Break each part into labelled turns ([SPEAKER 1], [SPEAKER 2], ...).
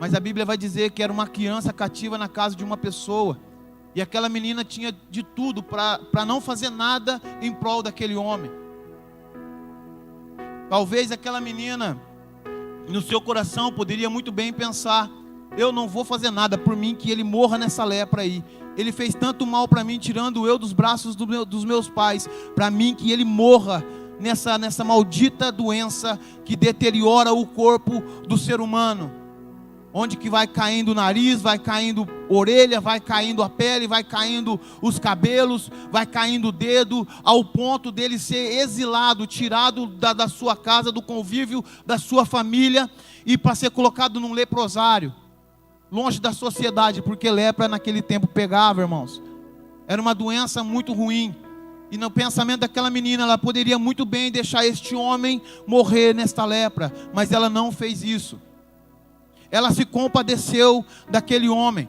[SPEAKER 1] Mas a Bíblia vai dizer que era uma criança cativa na casa de uma pessoa. E aquela menina tinha de tudo para não fazer nada em prol daquele homem. Talvez aquela menina, no seu coração, poderia muito bem pensar: eu não vou fazer nada por mim, que ele morra nessa lepra aí. Ele fez tanto mal para mim, tirando eu dos braços dos meus pais. Para mim, que ele morra nessa maldita doença que deteriora o corpo do ser humano. Onde que vai caindo o nariz, vai caindo a orelha, vai caindo a pele, vai caindo os cabelos, vai caindo o dedo, ao ponto dele ser exilado, tirado da sua casa, do convívio da sua família, e para ser colocado num leprosário, longe da sociedade, porque lepra naquele tempo pegava, irmãos. Era uma doença muito ruim. E no pensamento daquela menina, ela poderia muito bem deixar este homem morrer nesta lepra, mas ela não fez isso. Ela se compadeceu daquele homem.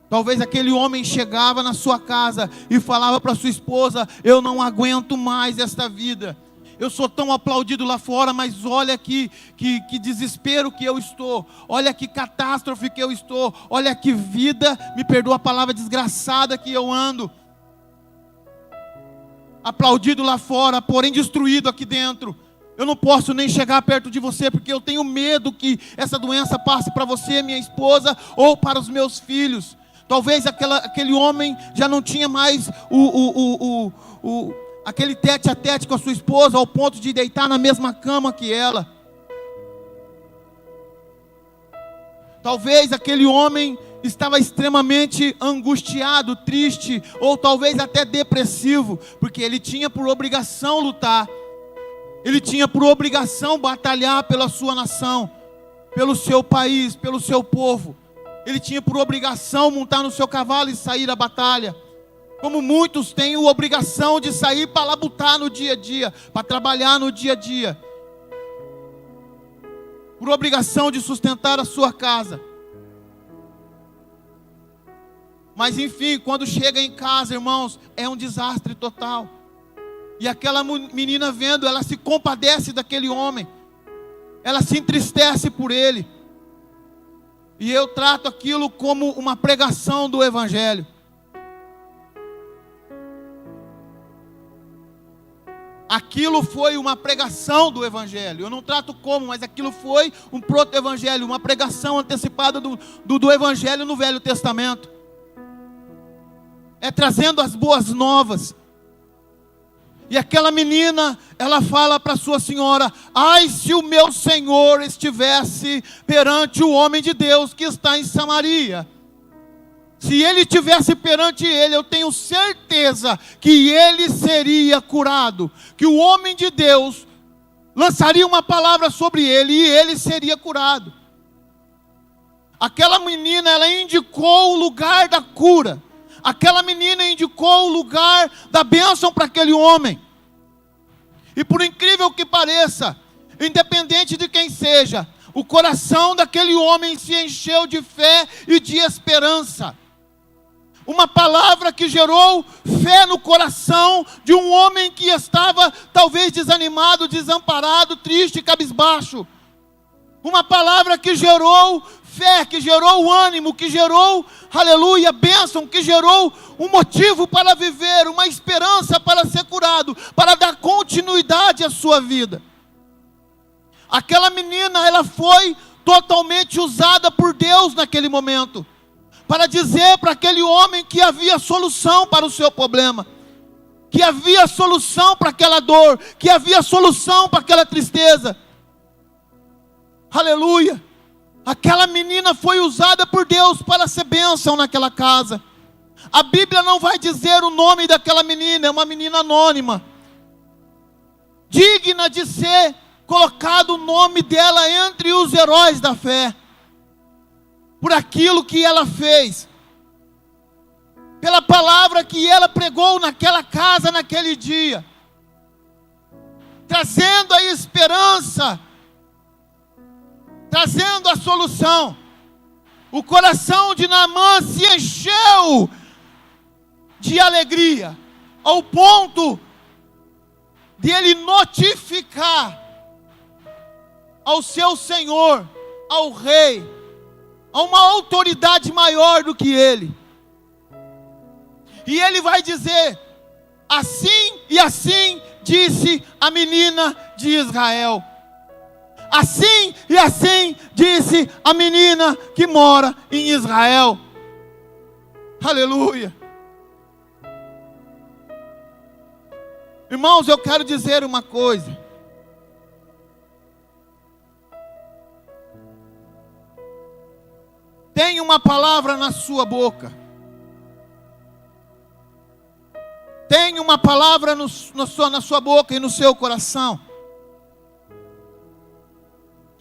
[SPEAKER 1] Talvez aquele homem chegava na sua casa e falava para sua esposa: eu não aguento mais esta vida. Eu sou tão aplaudido lá fora, mas olha que desespero que eu estou. Olha que catástrofe que eu estou. Olha que vida, me perdoa a palavra, desgraçada que eu ando. Aplaudido lá fora, porém destruído aqui dentro. Eu não posso nem chegar perto de você, porque eu tenho medo que essa doença passe para você, minha esposa, ou para os meus filhos. Talvez aquele homem já não tinha mais aquele tete a tete com a sua esposa, ao ponto de deitar na mesma cama que ela. Talvez aquele homem estava extremamente angustiado, triste, ou talvez até depressivo, porque ele tinha por obrigação lutar. Ele tinha por obrigação batalhar pela sua nação, pelo seu país, pelo seu povo. Ele tinha por obrigação montar no seu cavalo e sair à batalha. Como muitos têm a obrigação de sair para labutar no dia a dia, para trabalhar no dia a dia. Por obrigação de sustentar a sua casa. Mas enfim, quando chega em casa, irmãos, é um desastre total. E aquela menina vendo, ela se compadece daquele homem. Ela se entristece por ele. E eu trato aquilo como uma pregação do Evangelho. Aquilo foi uma pregação do Evangelho. Eu não trato como, mas aquilo foi um proto-evangelho, uma pregação antecipada do Evangelho no Velho Testamento. É trazendo as boas novas. E aquela menina, ela fala para sua senhora: ai, se o meu senhor estivesse perante o homem de Deus que está em Samaria. Se ele estivesse perante ele, eu tenho certeza que ele seria curado. Que o homem de Deus lançaria uma palavra sobre ele e ele seria curado. Aquela menina, ela indicou o lugar da cura. Aquela menina indicou o lugar da bênção para aquele homem. E por incrível que pareça, independente de quem seja, o coração daquele homem se encheu de fé e de esperança. Uma palavra que gerou fé no coração de um homem que estava talvez desanimado, desamparado, triste, cabisbaixo. Uma palavra que gerou fé, que gerou ânimo, que gerou, aleluia, bênção, que gerou um motivo para viver, uma esperança para ser curado, para dar continuidade à sua vida. Aquela menina, ela foi totalmente usada por Deus naquele momento, para dizer para aquele homem que havia solução para o seu problema, que havia solução para aquela dor, que havia solução para aquela tristeza. Aleluia. Aquela menina foi usada por Deus para ser bênção naquela casa. A Bíblia não vai dizer o nome daquela menina, é uma menina anônima, digna de ser colocado o nome dela entre os heróis da fé, por aquilo que ela fez, pela palavra que ela pregou naquela casa, naquele dia, trazendo a esperança, trazendo a solução. O coração de Naamã se encheu de alegria, ao ponto de ele notificar ao seu senhor, ao rei, a uma autoridade maior do que ele. E ele vai dizer: assim e assim disse a menina de Israel. Assim e assim disse a menina que mora em Israel. Aleluia. Irmãos, eu quero dizer uma coisa. Tem uma palavra na sua boca. Tem uma palavra na sua boca e no seu coração.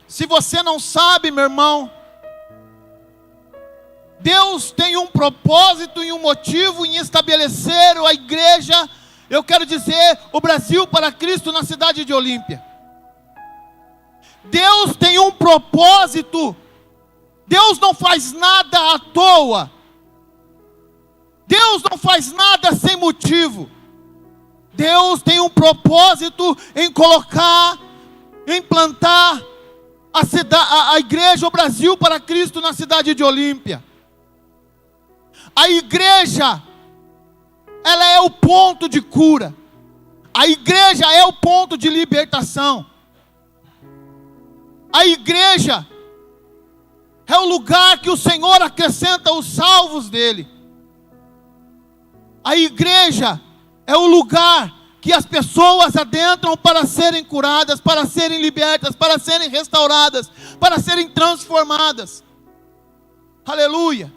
[SPEAKER 1] Se você não sabe, meu irmão, Deus tem um propósito e um motivo em estabelecer a igreja, eu quero dizer, o Brasil para Cristo na cidade de Olímpia. Deus tem um propósito. Deus não faz nada à toa. Deus não faz nada sem motivo. Deus tem um propósito em colocar, em plantar a igreja, o Brasil para Cristo na cidade de Olímpia. A igreja, ela é o ponto de cura. A igreja é o ponto de libertação. A igreja é o lugar que o Senhor acrescenta os salvos dele. A igreja é o lugar que as pessoas adentram para serem curadas, para serem libertas, para serem restauradas, para serem transformadas. Aleluia.